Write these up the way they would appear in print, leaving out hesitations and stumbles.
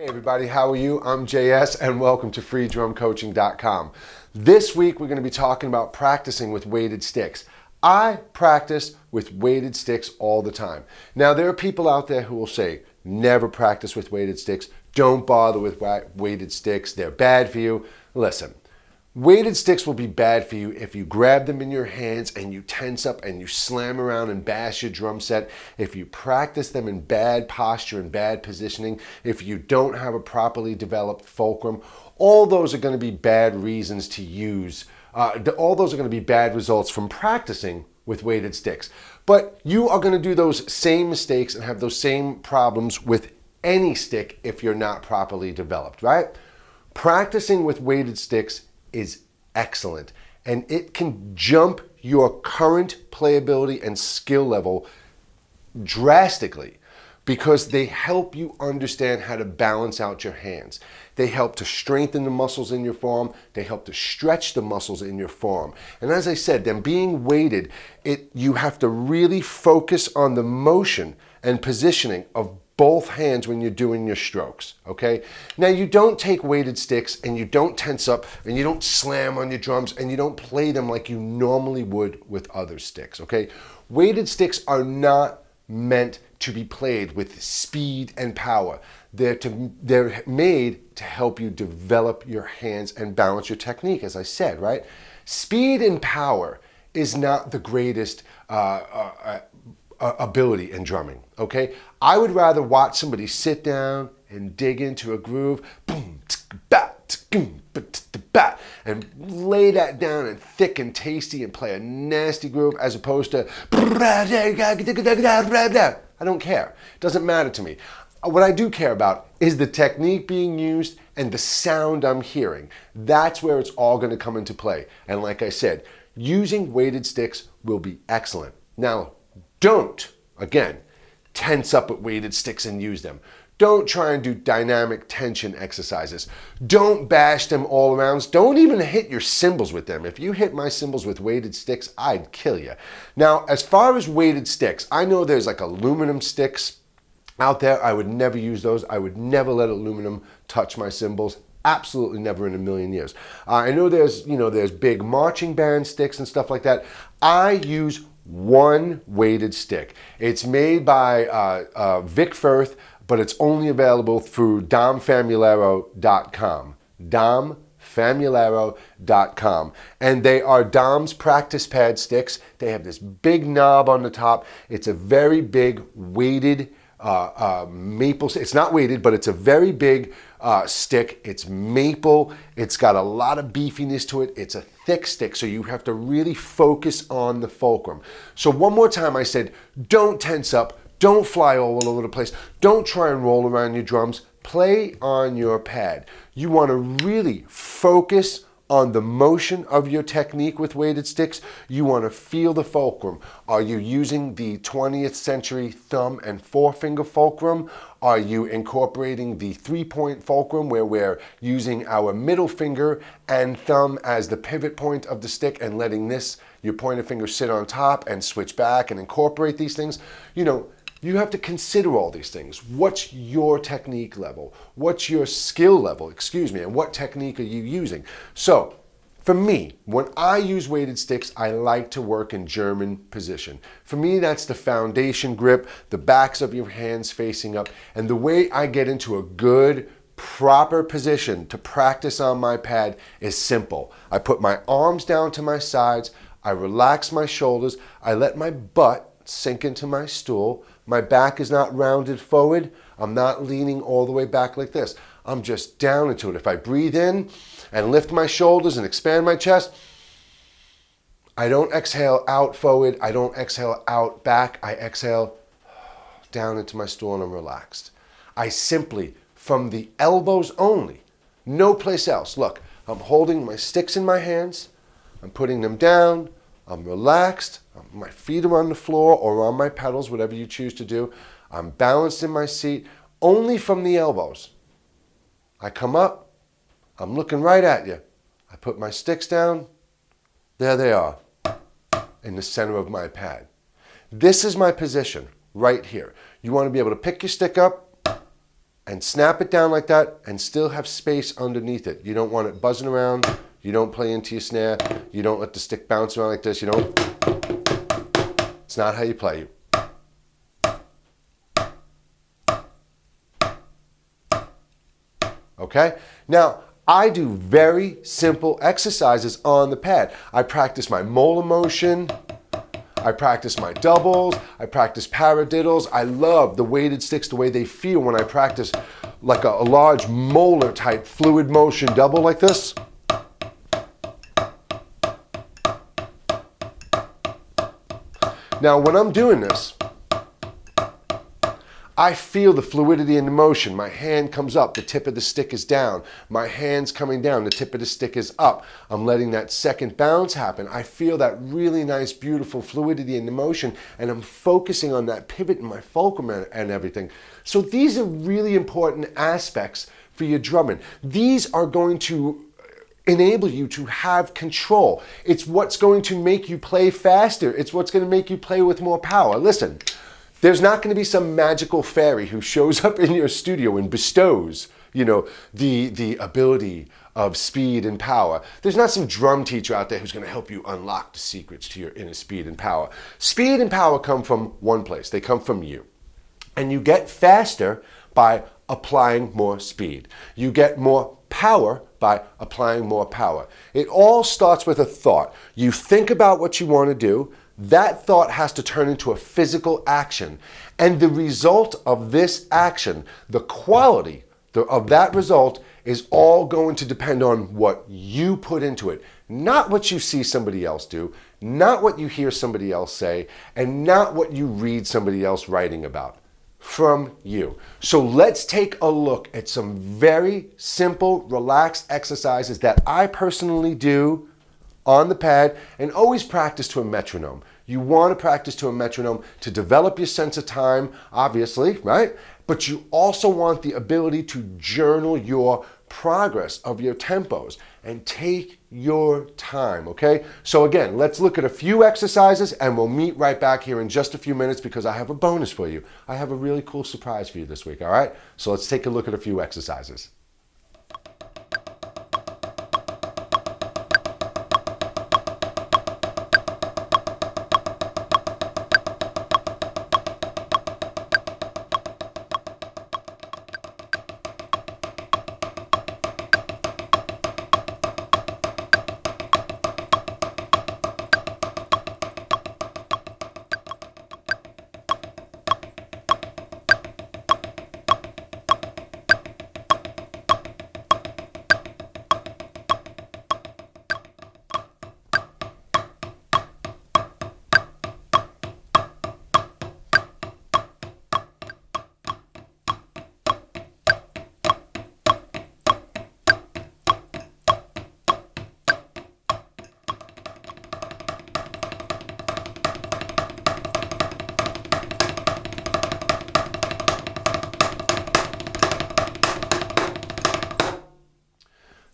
Hey everybody, how are you? I'm JS and welcome to freedrumcoaching.com. This week we're going to be talking about practicing with weighted sticks. I practice with weighted sticks all the time. Now there are people out there who will say, never practice with weighted sticks, don't bother with weighted sticks, they're bad for you. Listen, weighted sticks will be bad for you if you grab them in your hands and you tense up and you slam around and bash your drum set, if you practice them in bad posture and bad positioning, if you don't have a properly developed fulcrum. All those are going to be bad reasons to use. All those are going to be bad results from practicing with weighted sticks. But you are going to do those same mistakes and have those same problems with any stick if you're not properly developed, right? Practicing with weighted sticks is excellent, and it can jump your current playability and skill level drastically because they help you understand how to balance out your hands. They help to strengthen the muscles in your forearm. They help to stretch the muscles in your forearm. And as I said, them being weighted, you have to really focus on the motion and positioning of both hands when you're doing your strokes, okay? Now you don't take weighted sticks and you don't tense up and you don't slam on your drums and you don't play them like you normally would with other sticks, okay? Weighted sticks are not meant to be played with speed and power. They're made to help you develop your hands and balance your technique, as I said, right? Speed and power is not the greatest ability in drumming, okay? I would rather watch somebody sit down and dig into a groove, boom, bat, bat, and lay that down and thick and tasty and play a nasty groove as opposed to I don't care. It doesn't matter to me. What I do care about is the technique being used and the sound I'm hearing. That's where it's all going to come into play. And like I said, using weighted sticks will be excellent. Now, don't, again, tense up with weighted sticks and use them. Don't try and do dynamic tension exercises. Don't bash them all around. Don't even hit your cymbals with them. If you hit my cymbals with weighted sticks, I'd kill you. Now, as far as weighted sticks, I know there's like aluminum sticks out there. I would never use those. I would never let aluminum touch my cymbals. Absolutely never in a million years. I know there's big marching band sticks and stuff like that. I use one weighted stick. It's made by Vic Firth, but it's only available through domfamularo.com. domfamularo.com. And they are Dom's practice pad sticks. They have this big knob on the top. It's a very big weighted maple. It's not weighted, but it's a very big stick. It's maple. It's got a lot of beefiness to it. It's a thick stick, so you have to really focus on the fulcrum. So one more time, I said, don't tense up. Don't fly all over the place. Don't try and roll around your drums. Play on your pad. You want to really focus on the motion of your technique with weighted sticks. You want to feel the fulcrum. Are you using the 20th century thumb and forefinger fulcrum? Are you incorporating the 3-point fulcrum where we're using our middle finger and thumb as the pivot point of the stick and letting your pointer finger sit on top and switch back and incorporate these things? You have to consider all these things. What's your technique level? What's your skill level, and what technique are you using? So, for me, when I use weighted sticks, I like to work in German position. For me, that's the foundation grip, the backs of your hands facing up, and the way I get into a good, proper position to practice on my pad is simple. I put my arms down to my sides, I relax my shoulders, I let my butt sink into my stool. My back is not rounded forward. I'm not leaning all the way back like this. I'm just down into it. If I breathe in and lift my shoulders and expand my chest, I don't exhale out forward. I don't exhale out back. I exhale down into my stool and I'm relaxed. I simply, from the elbows only, no place else. Look, I'm holding my sticks in my hands. I'm putting them down. I'm relaxed. My feet are on the floor or on my pedals, whatever you choose to do. I'm balanced in my seat, only from the elbows. I come up. I'm looking right at you. I put my sticks down. There they are, in the center of my pad. This is my position right here. You want to be able to pick your stick up and snap it down like that and still have space underneath it. You don't want it buzzing around. You don't play into your snare. You don't let the stick bounce around like this. You don't. It's not how you play. Okay? Now, I do very simple exercises on the pad. I practice my molar motion. I practice my doubles. I practice paradiddles. I love the weighted sticks, the way they feel when I practice like a large molar type fluid motion double like this. Now, when I'm doing this, I feel the fluidity in the motion. My hand comes up, the tip of the stick is down. My hand's coming down, the tip of the stick is up. I'm letting that second bounce happen. I feel that really nice, beautiful fluidity in the motion, and I'm focusing on that pivot in my fulcrum and everything. So these are really important aspects for your drumming. These are going to enable you to have control. It's what's going to make you play faster. It's what's going to make you play with more power. Listen, there's not going to be some magical fairy who shows up in your studio and bestows, the ability of speed and power. There's not some drum teacher out there who's going to help you unlock the secrets to your inner speed and power. Speed and power come from one place. They come from you. And you get faster by applying more speed. You get more power by applying more power. It all starts with a thought. You think about what you want to do. That thought has to turn into a physical action. And the result of this action, the quality of that result, is all going to depend on what you put into it. Not what you see somebody else do, not what you hear somebody else say, and not what you read somebody else writing about. From you. So let's take a look at some very simple, relaxed exercises that I personally do on the pad, and always practice to a metronome. You want to practice to a metronome to develop your sense of time, obviously, right? But you also want the ability to journal your progress of your tempos and take your time, okay? So again, let's look at a few exercises and we'll meet right back here in just a few minutes because I have a bonus for you. I have a really cool surprise for you this week, all right? So let's take a look at a few exercises.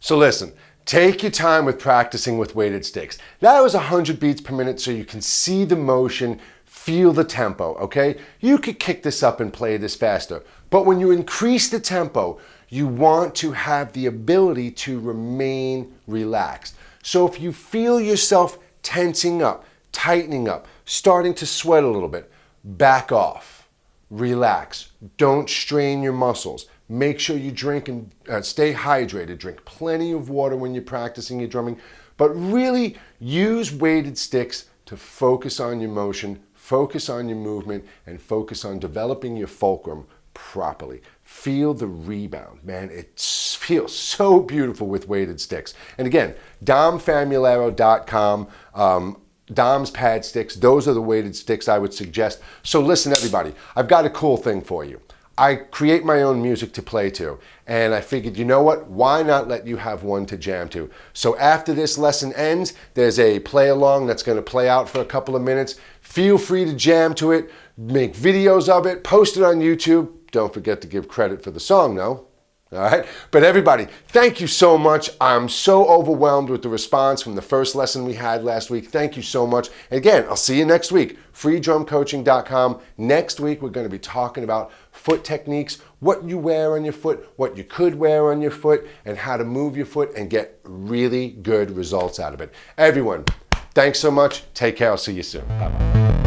So listen, take your time with practicing with weighted sticks. That was 100 beats per minute so you can see the motion, feel the tempo, okay? You could kick this up and play this faster, but when you increase the tempo, you want to have the ability to remain relaxed. So if you feel yourself tensing up, tightening up, starting to sweat a little bit, back off, relax, don't strain your muscles. Make sure you drink and stay hydrated. Drink plenty of water when you're practicing your drumming, but really use weighted sticks to focus on your motion, focus on your movement, and focus on developing your fulcrum properly. Feel the rebound, man. It feels so beautiful with weighted sticks. And again, domfamularo.com, Dom's pad sticks, those are the weighted sticks I would suggest. So listen, everybody, I've got a cool thing for you. I create my own music to play to, and I figured, you know what, why not let you have one to jam to? So after this lesson ends, there's a play along that's going to play out for a couple of minutes. Feel free to jam to it, make videos of it, post it on YouTube. Don't forget to give credit for the song though. All right. But everybody, thank you so much. I'm so overwhelmed with the response from the first lesson we had last week. Thank you so much. Again, I'll see you next week. freedrumcoaching.com. Next week, we're going to be talking about foot techniques, what you wear on your foot, what you could wear on your foot, and how to move your foot and get really good results out of it. Everyone, thanks so much. Take care. I'll see you soon. Bye-bye.